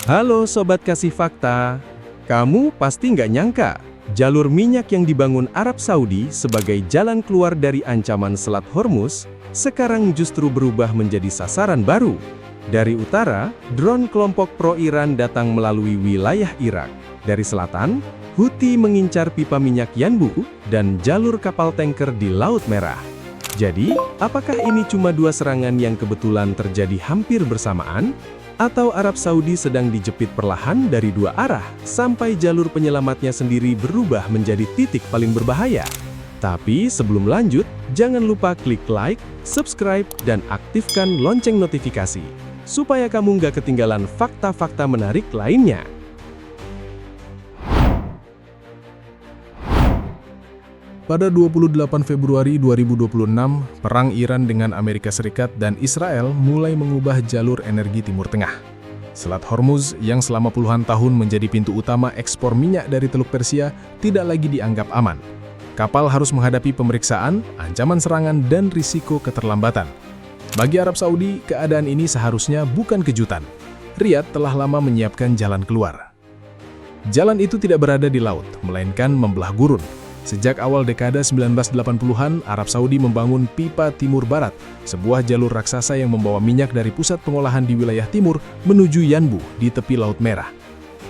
Halo Sobat Kasih Fakta, kamu pasti nggak nyangka jalur minyak yang dibangun Arab Saudi sebagai jalan keluar dari ancaman Selat Hormuz sekarang justru berubah menjadi sasaran baru. Dari utara, drone kelompok pro-Iran datang melalui wilayah Irak. Dari selatan, Houthi mengincar pipa minyak Yanbu dan jalur kapal tanker di Laut Merah. Jadi, apakah ini cuma dua serangan yang kebetulan terjadi hampir bersamaan? Atau Arab Saudi sedang dijepit perlahan dari dua arah, sampai jalur penyelamatnya sendiri berubah menjadi titik paling berbahaya? Tapi sebelum lanjut, jangan lupa klik like, subscribe, dan aktifkan lonceng notifikasi, supaya kamu nggak ketinggalan fakta-fakta menarik lainnya. Pada 28 Februari 2026, perang Iran dengan Amerika Serikat dan Israel mulai mengubah jalur energi Timur Tengah. Selat Hormuz yang selama puluhan tahun menjadi pintu utama ekspor minyak dari Teluk Persia tidak lagi dianggap aman. Kapal harus menghadapi pemeriksaan, ancaman serangan, dan risiko keterlambatan. Bagi Arab Saudi, keadaan ini seharusnya bukan kejutan. Riyadh telah lama menyiapkan jalan keluar. Jalan itu tidak berada di laut, melainkan membelah gurun. Sejak awal dekade 1980-an, Arab Saudi membangun Pipa Timur Barat, sebuah jalur raksasa yang membawa minyak dari pusat pengolahan di wilayah timur menuju Yanbu di tepi Laut Merah.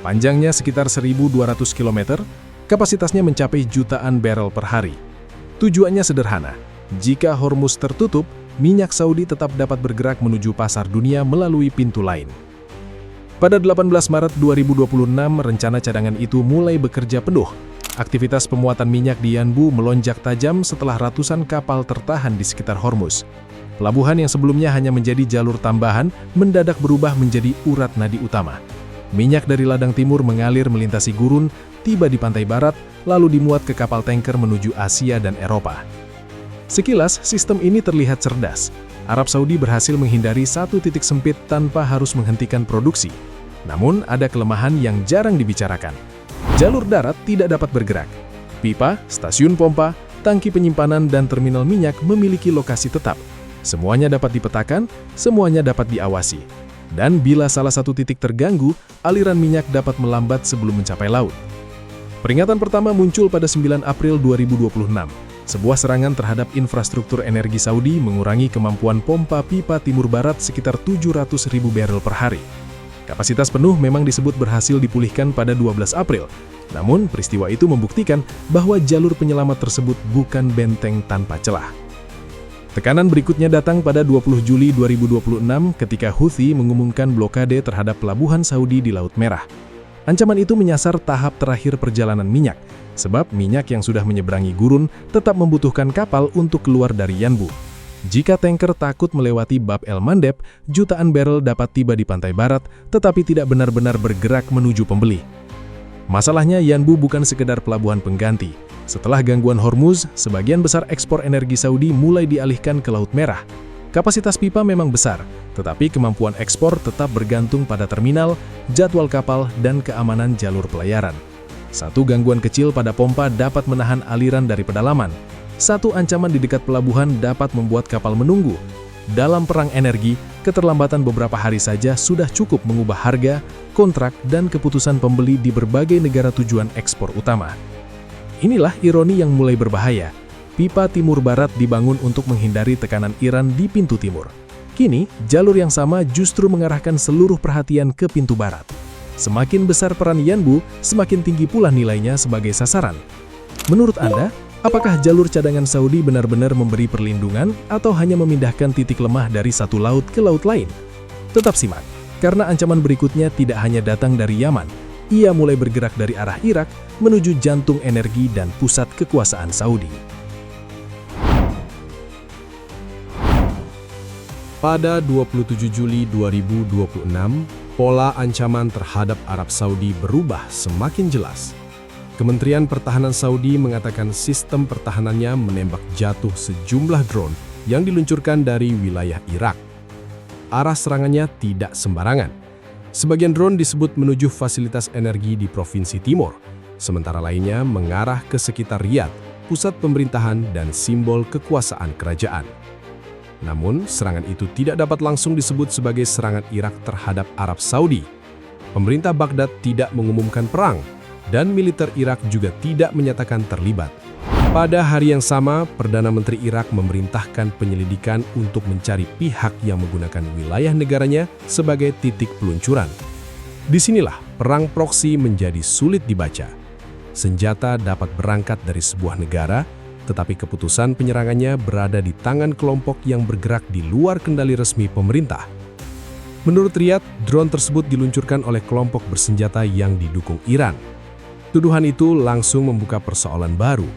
Panjangnya sekitar 1.200 km, kapasitasnya mencapai jutaan barel per hari. Tujuannya sederhana, jika Hormuz tertutup, minyak Saudi tetap dapat bergerak menuju pasar dunia melalui pintu lain. Pada 18 Maret 2026, rencana cadangan itu mulai bekerja penuh. Aktivitas pemuatan minyak di Yanbu melonjak tajam setelah ratusan kapal tertahan di sekitar Hormuz. Pelabuhan yang sebelumnya hanya menjadi jalur tambahan mendadak berubah menjadi urat nadi utama. Minyak dari ladang timur mengalir melintasi gurun, tiba di pantai barat, lalu dimuat ke kapal tanker menuju Asia dan Eropa. Sekilas, sistem ini terlihat cerdas. Arab Saudi berhasil menghindari satu titik sempit tanpa harus menghentikan produksi. Namun, ada kelemahan yang jarang dibicarakan. Jalur darat tidak dapat bergerak. Pipa, stasiun pompa, tangki penyimpanan, dan terminal minyak memiliki lokasi tetap. Semuanya dapat dipetakan, semuanya dapat diawasi. Dan bila salah satu titik terganggu, aliran minyak dapat melambat sebelum mencapai laut. Peringatan pertama muncul pada 9 April 2026. Sebuah serangan terhadap infrastruktur energi Saudi mengurangi kemampuan pompa Pipa Timur Barat sekitar 700.000 barel per hari. Kapasitas penuh memang disebut berhasil dipulihkan pada 12 April. Namun, peristiwa itu membuktikan bahwa jalur penyelamat tersebut bukan benteng tanpa celah. Tekanan berikutnya datang pada 20 Juli 2026 ketika Houthi mengumumkan blokade terhadap pelabuhan Saudi di Laut Merah. Ancaman itu menyasar tahap terakhir perjalanan minyak, sebab minyak yang sudah menyeberangi gurun tetap membutuhkan kapal untuk keluar dari Yanbu. Jika tanker takut melewati Bab el Mandeb, jutaan barel dapat tiba di pantai barat, tetapi tidak benar-benar bergerak menuju pembeli. Masalahnya, Yanbu bukan sekedar pelabuhan pengganti. Setelah gangguan Hormuz, sebagian besar ekspor energi Saudi mulai dialihkan ke Laut Merah. Kapasitas pipa memang besar, tetapi kemampuan ekspor tetap bergantung pada terminal, jadwal kapal, dan keamanan jalur pelayaran. Satu gangguan kecil pada pompa dapat menahan aliran dari pedalaman. Satu ancaman di dekat pelabuhan dapat membuat kapal menunggu. Dalam perang energi, keterlambatan beberapa hari saja sudah cukup mengubah harga, kontrak, dan keputusan pembeli di berbagai negara tujuan ekspor utama. Inilah ironi yang mulai berbahaya. Pipa Timur Barat dibangun untuk menghindari tekanan Iran di pintu timur. Kini, jalur yang sama justru mengarahkan seluruh perhatian ke pintu barat. Semakin besar peran Yanbu, semakin tinggi pula nilainya sebagai sasaran. Menurut Anda, apakah jalur cadangan Saudi benar-benar memberi perlindungan atau hanya memindahkan titik lemah dari satu laut ke laut lain? Tetap simak, karena ancaman berikutnya tidak hanya datang dari Yaman. Ia mulai bergerak dari arah Irak menuju jantung energi dan pusat kekuasaan Saudi. Pada 27 Juli 2026, pola ancaman terhadap Arab Saudi berubah semakin jelas. Kementerian Pertahanan Saudi mengatakan sistem pertahanannya menembak jatuh sejumlah drone yang diluncurkan dari wilayah Irak. Arah serangannya tidak sembarangan. Sebagian drone disebut menuju fasilitas energi di Provinsi Timur, sementara lainnya mengarah ke sekitar Riyadh, pusat pemerintahan dan simbol kekuasaan kerajaan. Namun, serangan itu tidak dapat langsung disebut sebagai serangan Irak terhadap Arab Saudi. Pemerintah Baghdad tidak mengumumkan perang, dan militer Irak juga tidak menyatakan terlibat. Pada hari yang sama, Perdana Menteri Irak memerintahkan penyelidikan untuk mencari pihak yang menggunakan wilayah negaranya sebagai titik peluncuran. Disinilah perang proksi menjadi sulit dibaca. Senjata dapat berangkat dari sebuah negara, tetapi keputusan penyerangannya berada di tangan kelompok yang bergerak di luar kendali resmi pemerintah. Menurut Riyadh, drone tersebut diluncurkan oleh kelompok bersenjata yang didukung Iran. Tuduhan itu langsung membuka persoalan baru.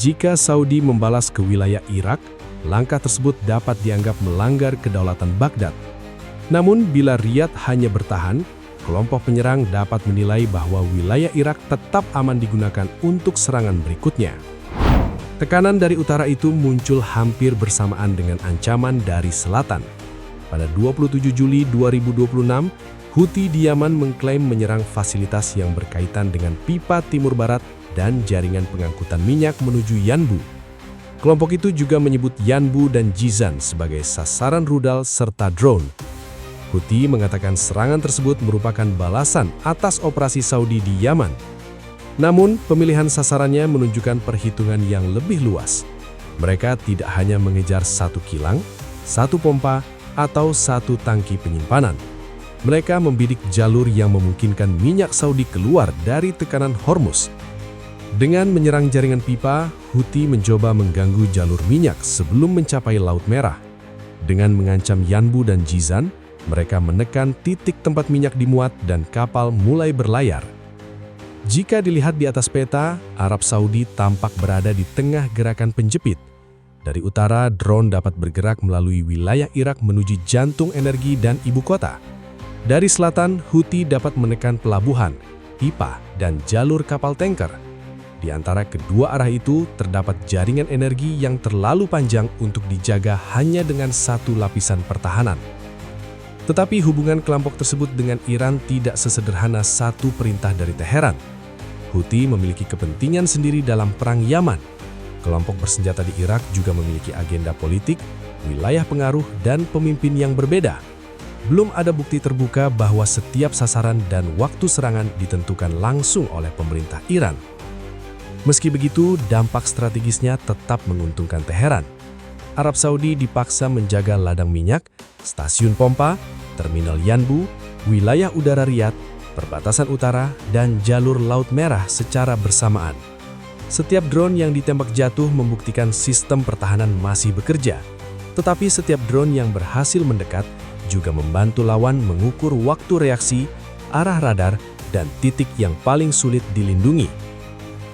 Jika Saudi membalas ke wilayah Irak, langkah tersebut dapat dianggap melanggar kedaulatan Baghdad. Namun, bila Riyadh hanya bertahan, kelompok penyerang dapat menilai bahwa wilayah Irak tetap aman digunakan untuk serangan berikutnya. Tekanan dari utara itu muncul hampir bersamaan dengan ancaman dari selatan. Pada 27 Juli 2026, Houthi di Yaman mengklaim menyerang fasilitas yang berkaitan dengan pipa Timur Barat dan jaringan pengangkutan minyak menuju Yanbu. Kelompok itu juga menyebut Yanbu dan Jizan sebagai sasaran rudal serta drone. Houthi mengatakan serangan tersebut merupakan balasan atas operasi Saudi di Yaman. Namun, pemilihan sasarannya menunjukkan perhitungan yang lebih luas. Mereka tidak hanya mengejar satu kilang, satu pompa, atau satu tangki penyimpanan. Mereka membidik jalur yang memungkinkan minyak Saudi keluar dari tekanan Hormuz. Dengan menyerang jaringan pipa, Houthi mencoba mengganggu jalur minyak sebelum mencapai Laut Merah. Dengan mengancam Yanbu dan Jizan, mereka menekan titik tempat minyak dimuat dan kapal mulai berlayar. Jika dilihat di atas peta, Arab Saudi tampak berada di tengah gerakan penjepit. Dari utara, drone dapat bergerak melalui wilayah Irak menuju jantung energi dan ibu kota. Dari selatan, Houthi dapat menekan pelabuhan, pipa, dan jalur kapal tanker. Di antara kedua arah itu, terdapat jaringan energi yang terlalu panjang untuk dijaga hanya dengan satu lapisan pertahanan. Tetapi hubungan kelompok tersebut dengan Iran tidak sesederhana satu perintah dari Teheran. Houthi memiliki kepentingan sendiri dalam perang Yaman. Kelompok bersenjata di Irak juga memiliki agenda politik, wilayah pengaruh, dan pemimpin yang berbeda. Belum ada bukti terbuka bahwa setiap sasaran dan waktu serangan ditentukan langsung oleh pemerintah Iran. Meski begitu, dampak strategisnya tetap menguntungkan Teheran. Arab Saudi dipaksa menjaga ladang minyak, stasiun pompa, terminal Yanbu, wilayah udara Riyadh, perbatasan utara, dan jalur Laut Merah secara bersamaan. Setiap drone yang ditembak jatuh membuktikan sistem pertahanan masih bekerja. Tetapi setiap drone yang berhasil mendekat juga membantu lawan mengukur waktu reaksi, arah radar, dan titik yang paling sulit dilindungi.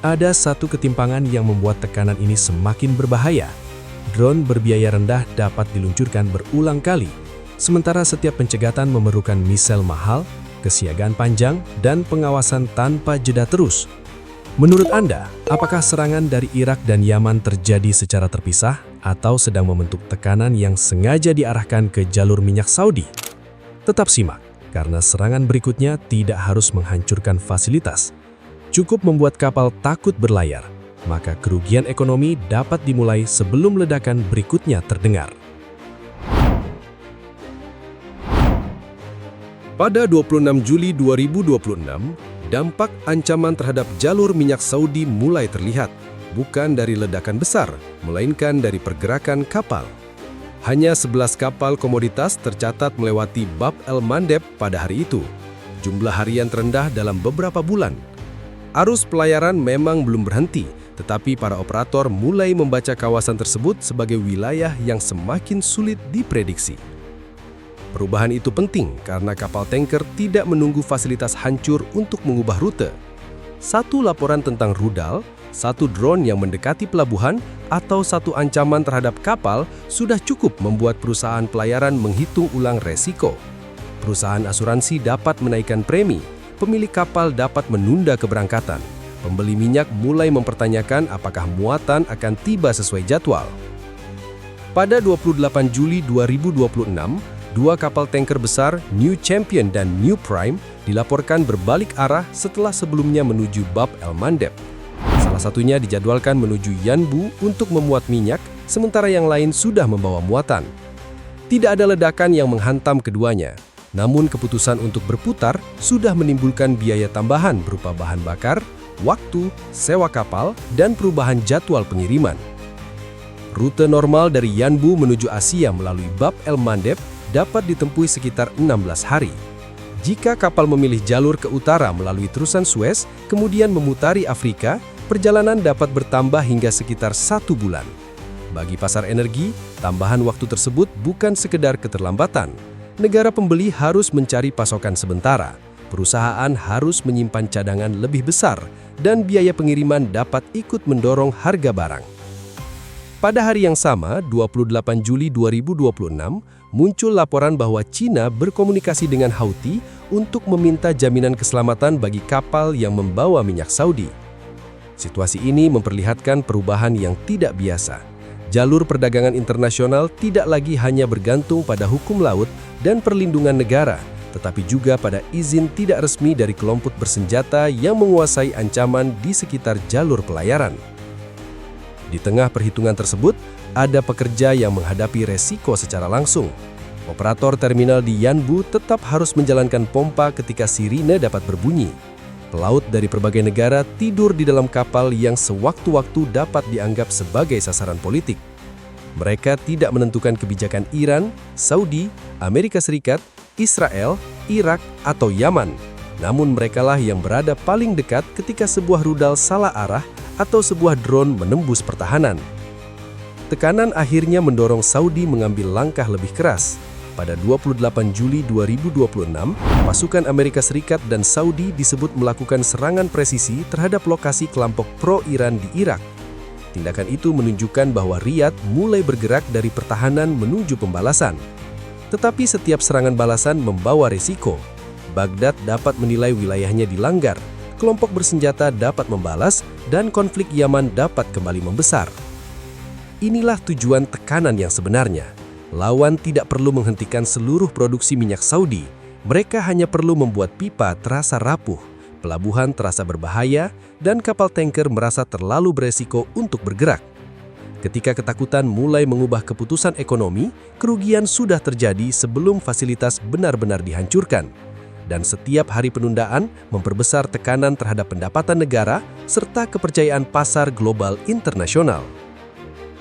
Ada satu ketimpangan yang membuat tekanan ini semakin berbahaya. Drone berbiaya rendah dapat diluncurkan berulang kali, sementara setiap pencegatan memerlukan misel mahal, kesiagaan panjang, dan pengawasan tanpa jeda terus. Menurut Anda, apakah serangan dari Irak dan Yaman terjadi secara terpisah atau sedang membentuk tekanan yang sengaja diarahkan ke jalur minyak Saudi? Tetap simak, karena serangan berikutnya tidak harus menghancurkan fasilitas. Cukup membuat kapal takut berlayar, maka kerugian ekonomi dapat dimulai sebelum ledakan berikutnya terdengar. Pada 26 Juli 2026, dampak ancaman terhadap jalur minyak Saudi mulai terlihat, bukan dari ledakan besar, melainkan dari pergerakan kapal. Hanya 11 kapal komoditas tercatat melewati Bab el-Mandeb pada hari itu, jumlah harian terendah dalam beberapa bulan. Arus pelayaran memang belum berhenti, tetapi para operator mulai membaca kawasan tersebut sebagai wilayah yang semakin sulit diprediksi. Perubahan itu penting karena kapal tanker tidak menunggu fasilitas hancur untuk mengubah rute. Satu laporan tentang rudal, satu drone yang mendekati pelabuhan, atau satu ancaman terhadap kapal sudah cukup membuat perusahaan pelayaran menghitung ulang resiko. Perusahaan asuransi dapat menaikkan premi, pemilik kapal dapat menunda keberangkatan, pembeli minyak mulai mempertanyakan apakah muatan akan tiba sesuai jadwal. Pada 28 Juli 2026, dua kapal tanker besar, New Champion dan New Prime, dilaporkan berbalik arah setelah sebelumnya menuju Bab el-Mandeb. Salah satunya dijadwalkan menuju Yanbu untuk memuat minyak, sementara yang lain sudah membawa muatan. Tidak ada ledakan yang menghantam keduanya. Namun keputusan untuk berputar sudah menimbulkan biaya tambahan berupa bahan bakar, waktu, sewa kapal, dan perubahan jadwal pengiriman. Rute normal dari Yanbu menuju Asia melalui Bab el-Mandeb dapat ditempuh sekitar 16 hari. Jika kapal memilih jalur ke utara melalui terusan Suez, kemudian memutari Afrika, perjalanan dapat bertambah hingga sekitar 1 bulan. Bagi pasar energi, tambahan waktu tersebut bukan sekedar keterlambatan. Negara pembeli harus mencari pasokan sementara, perusahaan harus menyimpan cadangan lebih besar, dan biaya pengiriman dapat ikut mendorong harga barang. Pada hari yang sama, 28 Juli 2026, muncul laporan bahwa China berkomunikasi dengan Houthi untuk meminta jaminan keselamatan bagi kapal yang membawa minyak Saudi. Situasi ini memperlihatkan perubahan yang tidak biasa. Jalur perdagangan internasional tidak lagi hanya bergantung pada hukum laut dan perlindungan negara, tetapi juga pada izin tidak resmi dari kelompok bersenjata yang menguasai ancaman di sekitar jalur pelayaran. Di tengah perhitungan tersebut, ada pekerja yang menghadapi resiko secara langsung. Operator terminal di Yanbu tetap harus menjalankan pompa ketika sirine dapat berbunyi. Pelaut dari berbagai negara tidur di dalam kapal yang sewaktu-waktu dapat dianggap sebagai sasaran politik. Mereka tidak menentukan kebijakan Iran, Saudi, Amerika Serikat, Israel, Irak, atau Yaman. Namun merekalah yang berada paling dekat ketika sebuah rudal salah arah atau sebuah drone menembus pertahanan. Tekanan akhirnya mendorong Saudi mengambil langkah lebih keras. Pada 28 Juli 2026, pasukan Amerika Serikat dan Saudi disebut melakukan serangan presisi terhadap lokasi kelompok pro-Iran di Irak. Tindakan itu menunjukkan bahwa Riyadh mulai bergerak dari pertahanan menuju pembalasan. Tetapi setiap serangan balasan membawa risiko. Baghdad dapat menilai wilayahnya dilanggar, kelompok bersenjata dapat membalas, dan konflik Yaman dapat kembali membesar. Inilah tujuan tekanan yang sebenarnya. Lawan tidak perlu menghentikan seluruh produksi minyak Saudi. Mereka hanya perlu membuat pipa terasa rapuh, pelabuhan terasa berbahaya, dan kapal tanker merasa terlalu beresiko untuk bergerak. Ketika ketakutan mulai mengubah keputusan ekonomi, kerugian sudah terjadi sebelum fasilitas benar-benar dihancurkan. Dan setiap hari penundaan memperbesar tekanan terhadap pendapatan negara serta kepercayaan pasar global internasional.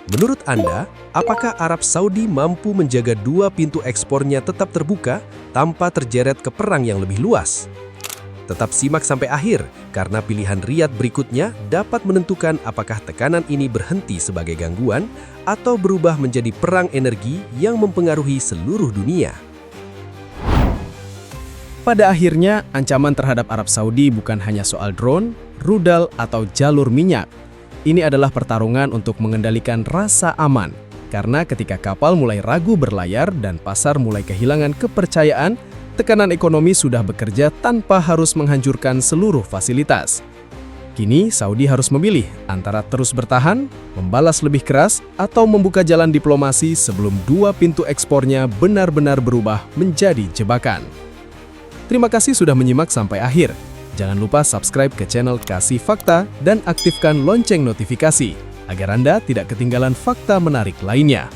Menurut Anda, apakah Arab Saudi mampu menjaga dua pintu ekspornya tetap terbuka tanpa terjeret ke perang yang lebih luas? Tetap simak sampai akhir, karena pilihan Riyadh berikutnya dapat menentukan apakah tekanan ini berhenti sebagai gangguan atau berubah menjadi perang energi yang mempengaruhi seluruh dunia. Pada akhirnya, ancaman terhadap Arab Saudi bukan hanya soal drone, rudal, atau jalur minyak. Ini adalah pertarungan untuk mengendalikan rasa aman, karena ketika kapal mulai ragu berlayar dan pasar mulai kehilangan kepercayaan, tekanan ekonomi sudah bekerja tanpa harus menghancurkan seluruh fasilitas. Kini, Saudi harus memilih antara terus bertahan, membalas lebih keras, atau membuka jalan diplomasi sebelum dua pintu ekspornya benar-benar berubah menjadi jebakan. Terima kasih sudah menyimak sampai akhir. Jangan lupa subscribe ke channel Kasih Fakta dan aktifkan lonceng notifikasi agar Anda tidak ketinggalan fakta menarik lainnya.